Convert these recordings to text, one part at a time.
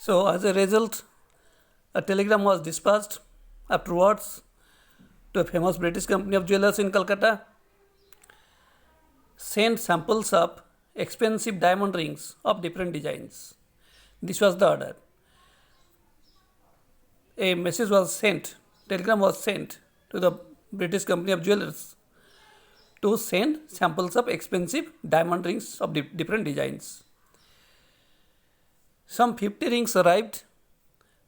So, as a result, a telegram was dispatched afterwards to a famous British company of jewelers in Calcutta. Send samples of expensive diamond rings of different designs. This was the order. A message was sent, telegram was sent to the British company of jewelers to send samples of expensive diamond rings of different designs. Some 50 rings arrived.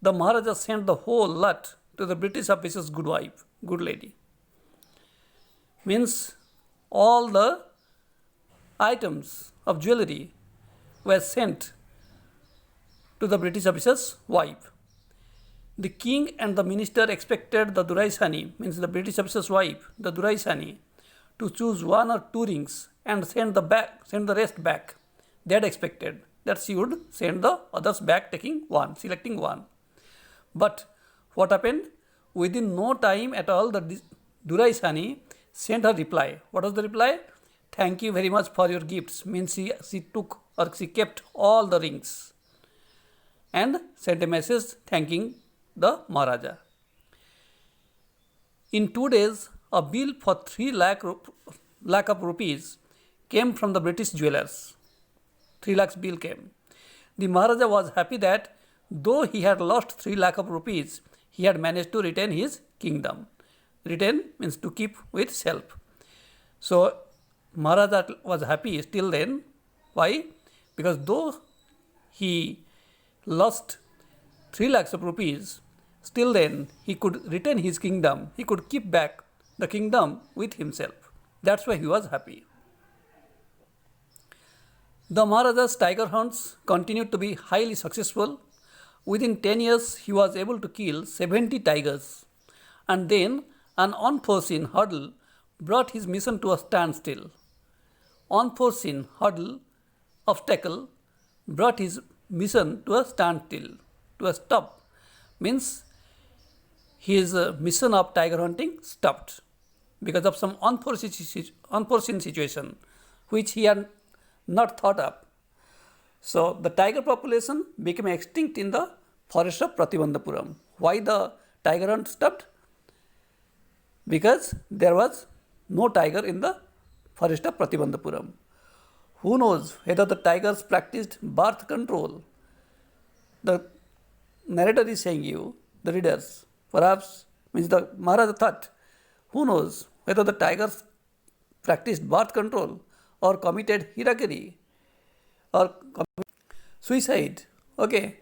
The Maharaja sent the whole lot to the British officer's good wife, good lady. Means all the items of jewelry were sent to the British officer's wife. The king and the minister expected the Duraisani, means the British officer's wife, the Duraisani, to choose one or two rings and send the rest back. They had expected that she would send the others back, selecting one. But what happened? Within no time at all, the Duraisani sent her reply. What was the reply? Thank you very much for your gifts. Means she kept all the rings and sent a message thanking the Maharaja. In 2 days, a bill for 3 lakh of rupees came from the British jewelers. 3 lakhs bill came. The Maharaja was happy that though he had lost 3 lakh of rupees, he had managed to retain his kingdom. Retain means to keep with self. So Maharaja was happy still then. Why? Because though he lost 3 lakhs of rupees, still then he could retain his kingdom. He could keep back the kingdom with himself. That's why he was happy. The Maharaja's tiger hunts continued to be highly successful. Within 10 years, he was able to kill 70 tigers. And then an unforeseen hurdle brought his mission to a standstill. Unforeseen obstacle brought his mission to a standstill, to a stop. Means his mission of tiger hunting stopped because of some unforeseen situation which he had not thought of. So the tiger population became extinct in the forest of Pratibandhapuram. Why the tiger hunt stopped? Because there was no tiger in the forest of Pratibandhapuram. Who knows whether the tigers practiced birth control? The narrator is saying you, the readers, perhaps means the Maharaja thought, who knows whether the tigers practiced birth control or committed hirakiri or suicide. Okay,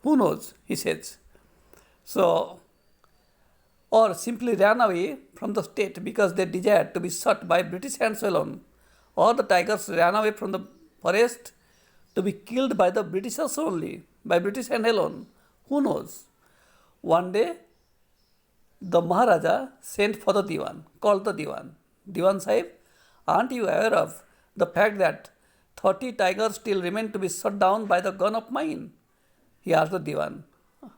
who knows, he says. So, or simply ran away from the state because they desired to be shot by British hands alone, or the tigers ran away from the forest to be killed by the Britishers only, by British hand alone. Who knows? One day, the Maharaja sent for the Diwan, called the Diwan. Diwan Sahib, aren't you aware of the fact that 30 tigers still remain to be shot down by the gun of mine? He asked the Diwan.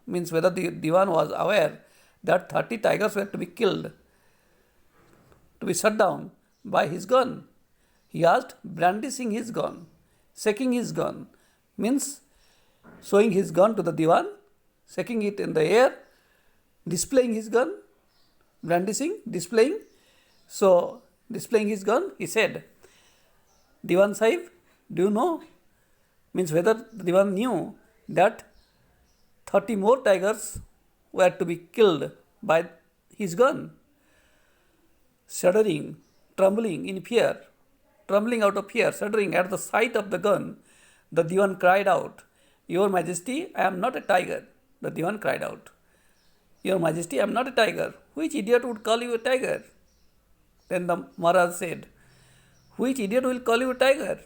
Means whether the Diwan was aware that 30 tigers were to be killed, to be shot down by his gun. He asked, brandishing his gun, shaking his gun, means showing his gun to the Diwan, shaking it in the air, displaying his gun, brandishing, displaying. So, displaying his gun, he said, Diwan Sahib, do you know? Means whether the Diwan knew that 30 more tigers were to be killed by his gun. Shuddering, trembling in fear, trembling out of fear, shuddering at the sight of the gun, the Diwan cried out, Your Majesty, I am not a tiger. The Diwan cried out, Your Majesty, I am not a tiger. Which idiot would call you a tiger? Then the Maharaj said, which idiot will call you a tiger?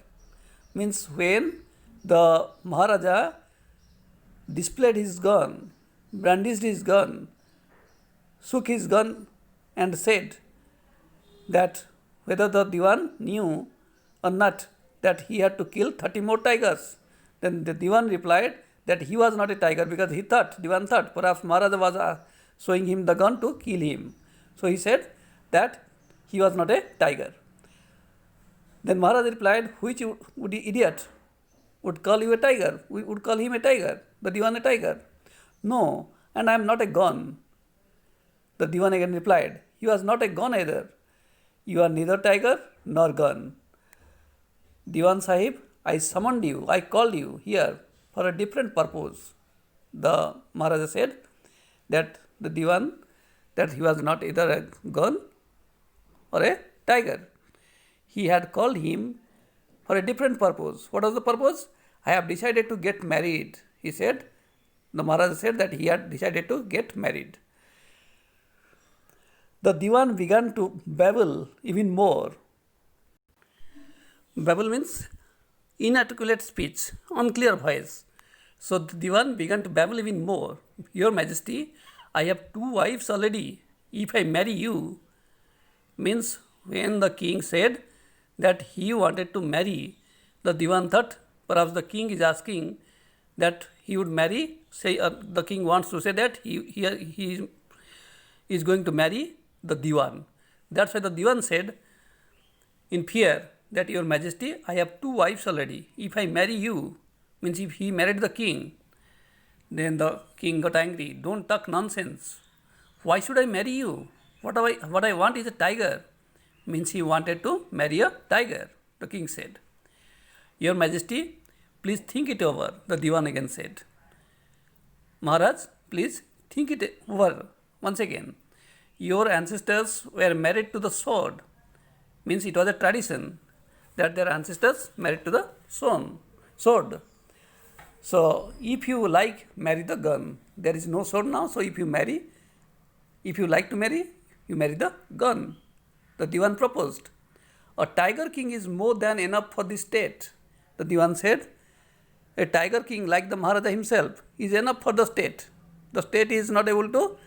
Means when the Maharaja displayed his gun, brandished his gun, shook his gun and said that whether the Diwan knew or not that he had to kill 30 more tigers. Then the Diwan replied that he was not a tiger because Diwan thought perhaps Maharaja was showing him the gun to kill him. So he said that he was not a tiger. Then Maharaj replied, which idiot would call you a tiger. We would call him a tiger, the Diwan a tiger. No, and I am not a gun. The Diwan again replied, you are not a gun either. You are neither tiger nor gun. Diwan Sahib, I summoned you, I called you here for a different purpose. The Maharaja said that the Diwan, that he was not either a gun or a tiger. He had called him for a different purpose. What was the purpose? I have decided to get married, he said. The Maharaja said that he had decided to get married. The Diwan began to babble even more. Babble means inarticulate speech, unclear voice. So the Diwan began to babble even more. Your Majesty, I have 2 wives already. If I marry you, means when the king said that he wanted to marry, the Diwan thought perhaps the king is asking that he would marry, the king wants to say that he is going to marry the Diwan. That's why the Diwan said in fear that your Majesty, I have 2 wives already. If I marry you, means if he married the king, then the king got angry. Don't talk nonsense. Why should I marry you? What I want is a tiger. Means he wanted to marry a tiger, the king said. Your Majesty, please think it over, the Diwan again said. Maharaj, please think it over once again. Your ancestors were married to the sword. Means it was a tradition that their ancestors married to the sword. So if you like, marry the gun. There is no sword now, so if you like to marry, you marry the gun. The Diwan proposed. A tiger king is more than enough for the state. The Diwan said, a tiger king like the Maharaja himself is enough for the state. The state is not able to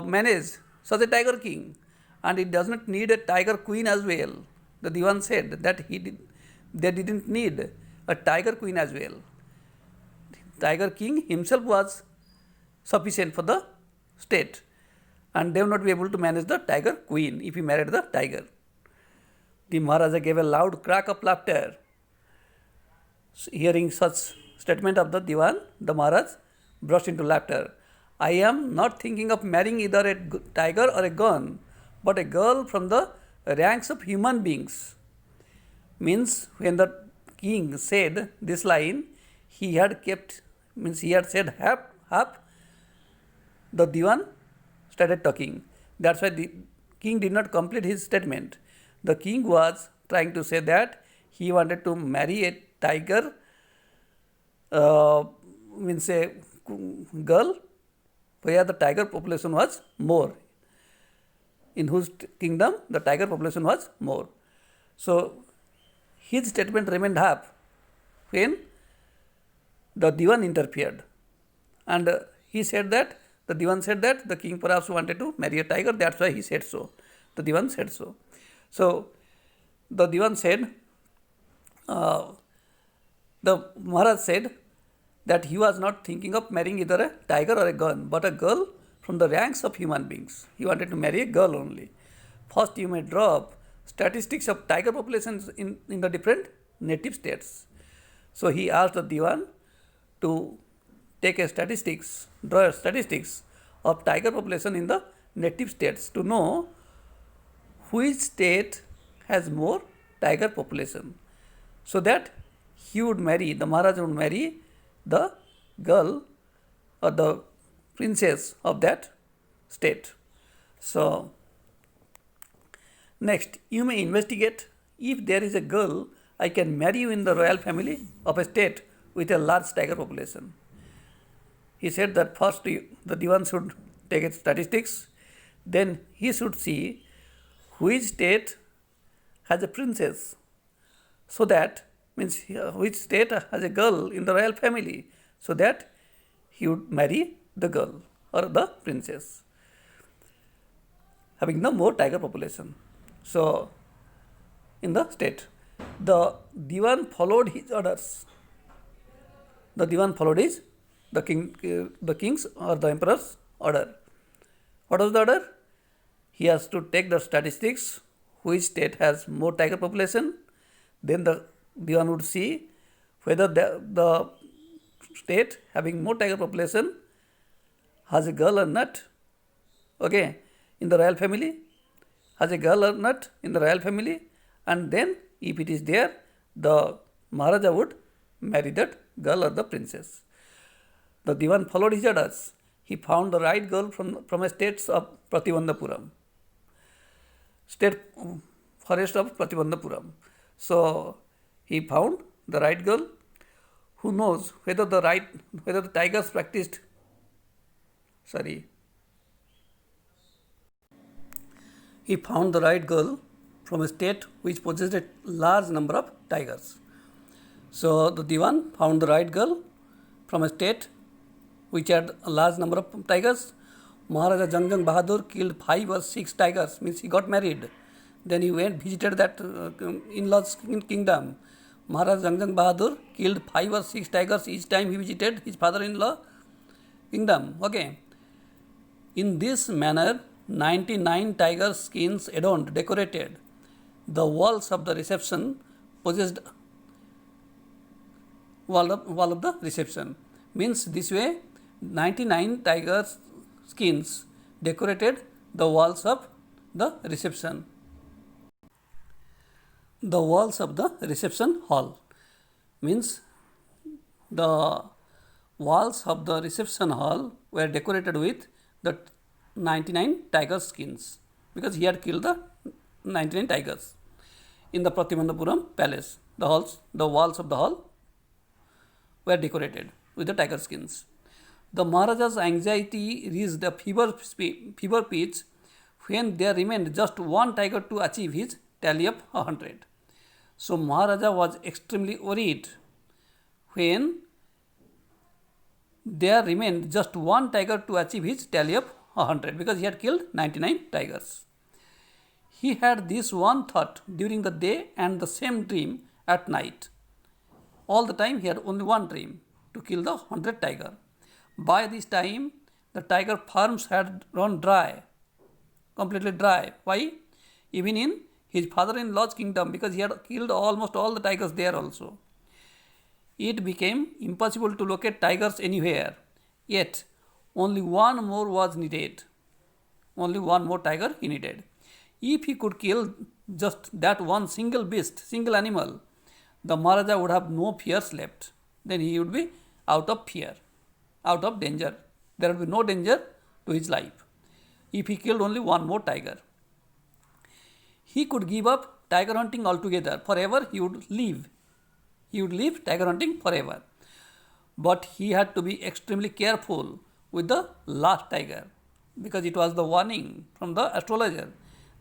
manage such a tiger king, and it does not need a tiger queen as well. The Diwan said that they didn't need a tiger queen as well. Tiger king himself was sufficient for the state, and they would not be able to manage the tiger queen if he married the tiger. The Maharaja gave a loud crack of laughter. Hearing such statement of the Diwan, the Maharaj burst into laughter. I am not thinking of marrying either a tiger or a gun, but a girl from the ranks of human beings. Means when the king said this line, he had said half. The Diwan started talking. That's why the king did not complete his statement. The king was trying to say that he wanted to marry a tiger, means a girl where the tiger population was more, in whose kingdom the tiger population was more. So his statement remained half when the Diwan interfered, and the Diwan said that the king perhaps wanted to marry a tiger, that's why he said so. The Diwan said so. So the Diwan said, the Maharaj said that he was not thinking of marrying either a tiger or a gun, but a girl from the ranks of human beings. He wanted to marry a girl only. First, you may draw up statistics of tiger populations in the different native states. So he asked the Diwan to take draw a statistics of tiger population in the native states to know which state has more tiger population, so that the Maharaja would marry the girl or the princess of that state. So next, you may investigate if there is a girl I can marry you in the royal family of a state with a large tiger population. He said that first the Diwan should take its statistics, then he should see which state has a princess, so that means which state has a girl in the royal family, so that he would marry the girl or the princess having the more tiger population. So in the state, the Diwan followed his orders. The Diwan followed the king's or the emperor's order. What was the order? He has to take the statistics, which state has more tiger population. Then the Diwan would see whether the state having more tiger population has a girl or not. Okay, in the royal family, has a girl or not in the royal family, and then if it is there, the Maharaja would marry that girl or the princess. The Diwan followed his orders. He found the right girl from a state of Pratibandhapuram, state forest of Pratibandhapuram. So he found the right girl. Who knows whether the tigers practiced. He found the right girl from a state which possessed a large number of tigers. So the Diwan found the right girl from a state which had a large number of tigers. Maharaja Jangjang Bahadur killed 5 or 6 tigers, means he got married. Then he visited that in-laws kingdom. Maharaja Jangjang Bahadur killed 5 or 6 tigers each time he visited his father-in-law kingdom. Okay. In this manner, 99 tiger skins adorned, decorated the walls of the reception, possessed wall of the reception. Means this way, 99 tiger skins decorated the walls of the reception. The walls of the reception hall. Means the walls of the reception hall were decorated with the 99 tiger skins, because he had killed the 99 tigers. In the Pratibandhapuram palace, the walls of the hall were decorated with the tiger skins. The Maharaja's anxiety reached a fever pitch when there remained just one tiger to achieve his tally of 100. So Maharaja was extremely worried when there remained just one tiger to achieve his tally of 100, because he had killed 99 tigers. He had this one thought during the day and the same dream at night. All the time he had only one dream, to kill the 100 tiger. By this time the tiger farms had run dry, completely dry. Why? Even in his father-in-law's kingdom, because he had killed almost all the tigers there also. It became impossible to locate tigers anywhere. Yet only one more was needed. Only one more tiger he needed. If he could kill just that one single beast, single animal, the Maharaja would have no fears left. Then he would be out of fear, out of danger. There would be no danger to his life if he killed only one more tiger. He could give up tiger hunting altogether. Forever he would leave. He would leave tiger hunting forever. But he had to be extremely careful with the last tiger, because it was the warning from the astrologer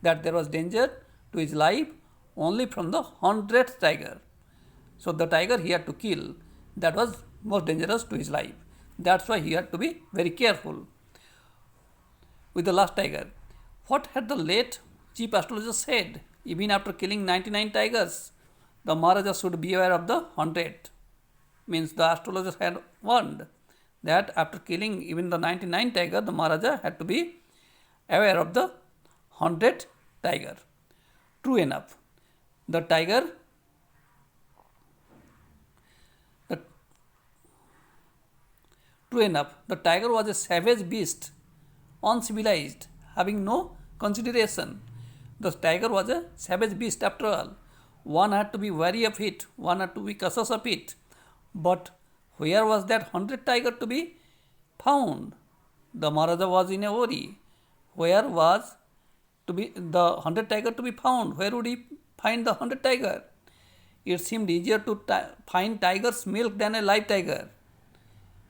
that there was danger to his life only from the 100th tiger. So the tiger he had to kill, that was most dangerous to his life. That's why he had to be very careful with the last tiger. What had the late chief astrologer said? Even after killing 99 tigers, the Maharaja should be aware of the 100th. Means the astrologer had warned that after killing even the 99 tiger, the Maharaja had to be aware of the 100th tiger. True enough, the tiger was a savage beast, uncivilized, having no consideration. The tiger was a savage beast after all. One had to be wary of it, one had to be cautious of it. But where was that 100th tiger to be found? The Maharaja was in a worry. Where was the 100th tiger to be found? Where would he find the 100th tiger? It seemed easier to find tiger's milk than a live tiger.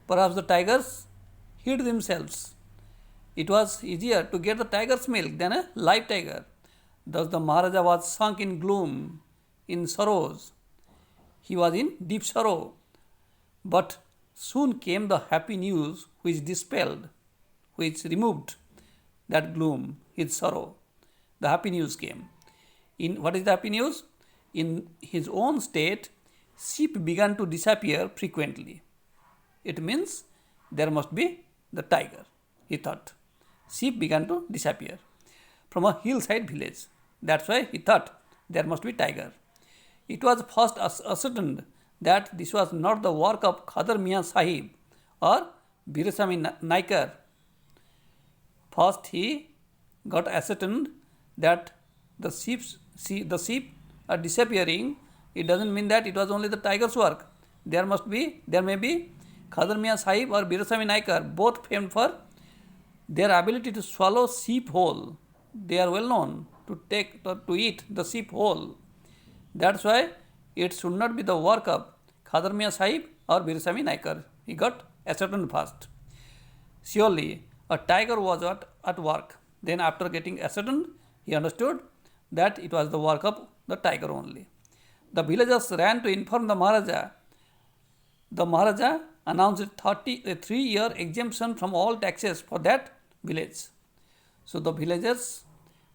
Perhaps the tigers hid themselves. It was easier to get the tiger's milk than a live tiger. Thus the Maharaja was sunk in gloom, in sorrows. He was in deep sorrow. But soon came the happy news which dispelled, which removed that gloom, his sorrow. The happy news came. What is the happy news? In his own state, sheep began to disappear frequently. It means there must be the tiger, he thought. Sheep began to disappear from a hillside village. That's why he thought there must be tiger. It was first ascertained that this was not the work of Khadar Mian Sahib or Birasami Naikar. First, he got ascertained that the sheep are disappearing. It doesn't mean that it was only the tiger's work. There may be Khadar Mian Sahib or Birasami Naikar, both famed for their ability to swallow sheep whole. They are well known to eat the sheep whole. That's why it should not be the work of Khadar Mian Sahib or Birasami Naikar. He got ascertained first. Surely a tiger was at work. Then after getting ascertained, he understood that it was the work of the tiger only. The villagers ran to inform the Maharaja. The Maharaja announced a 3-year exemption from all taxes for that village. So the villagers,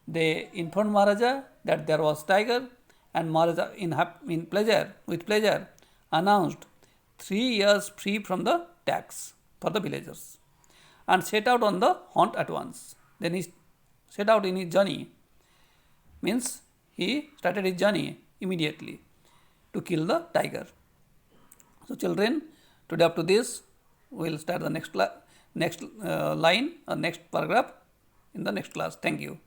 they informed Maharaja that there was tiger, and Maharaja with pleasure announced 3 years free from the tax for the villagers, and set out on the hunt at once. Then he set out in his journey, means he started his journey immediately to kill the tiger. So children, today up to this, we will start the next line or next paragraph in the next class. Thank you.